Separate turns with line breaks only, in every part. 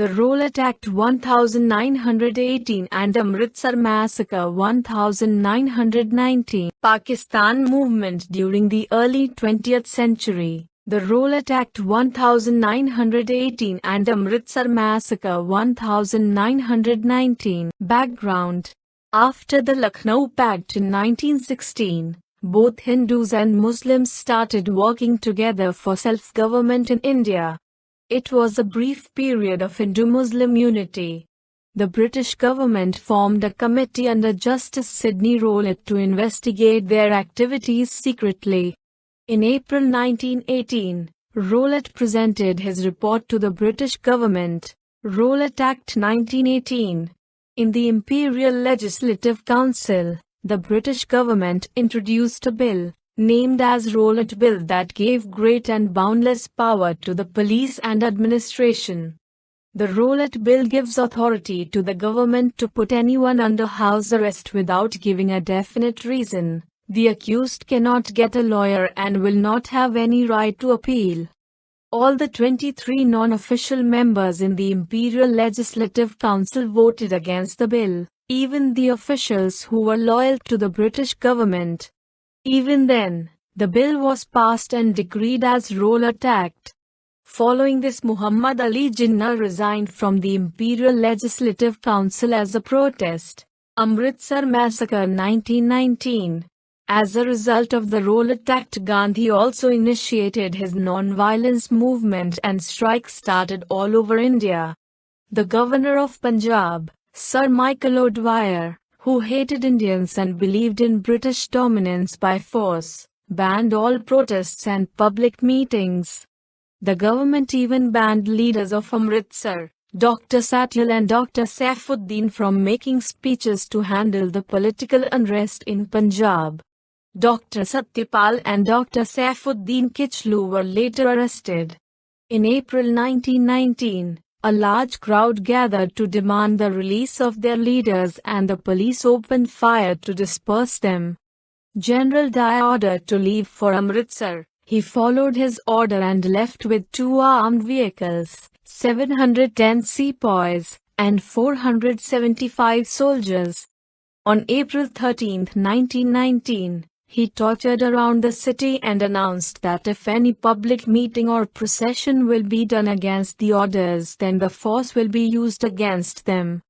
the Rowlatt Act 1918 and Amritsar Massacre 1919. Pakistan movement during the early 20th century. The Rowlatt Act 1918 and Amritsar Massacre 1919. Background. After the Lucknow Pact in 1916, both Hindus and Muslims started working together for self-government in India. It was a brief period of Hindu-Muslim unity. The British government formed a committee under Justice Sidney Rowlett to investigate their activities secretly. In April 1918, Rowlatt presented his report to the British government, Rowlatt Act 1918. In the Imperial Legislative Council, the British government introduced a bill, named as Rowlatt Bill, that gave great and boundless power to the police and administration. The Rowlatt Bill gives authority to the government to put anyone under house arrest without giving a definite reason. The accused cannot get a lawyer and will not have any right to appeal. All the 23 non-official members in the Imperial Legislative Council voted against the bill, even the officials who were loyal to the British government. Even then, the bill was passed and decreed as Rowlatt Act. Following this, Muhammad Ali Jinnah resigned from the Imperial Legislative Council as a protest. Amritsar Massacre 1919. As a result of the Rowlatt Act, Gandhi also initiated his non-violence movement and strikes started all over India. The governor of Punjab, Sir Michael O'Dwyer, who hated Indians and believed in British dominance by force, banned all protests and public meetings. The government even banned leaders of Amritsar, Dr. Satyal and Dr. Saifuddin, from making speeches to handle the political unrest in Punjab. Dr. Satyapal and Dr. Saifuddin Kichlu were later arrested. In April 1919, a large crowd gathered to demand the release of their leaders and the police opened fire to disperse them. General Dyer ordered to leave for Amritsar. He followed his order and left with 2 armed vehicles, 710 sepoys, and 475 soldiers. On April 13, 1919, he tortured around the city and announced that if any public meeting or procession will be done against the orders, then the force will be used against them.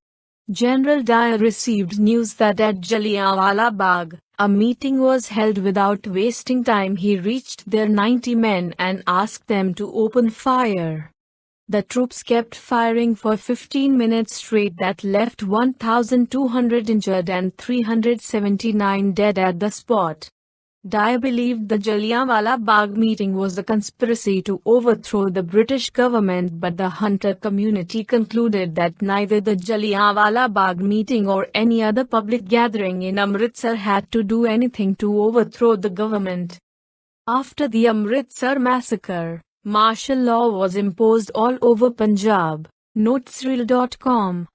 General Dyer received news that at Jallianwala Bagh, a meeting was held. Without wasting time, he reached there 90 men and asked them to open fire. The troops kept firing for 15 minutes straight. That left 1,200 injured and 379 dead at the spot. Dyer believed the Jallianwala Bagh meeting was a conspiracy to overthrow the British government, but the hunter community concluded that neither the Jallianwala Bagh meeting or any other public gathering in Amritsar had to do anything to overthrow the government. After the Amritsar massacre, martial law was imposed all over Punjab. Notesreel.com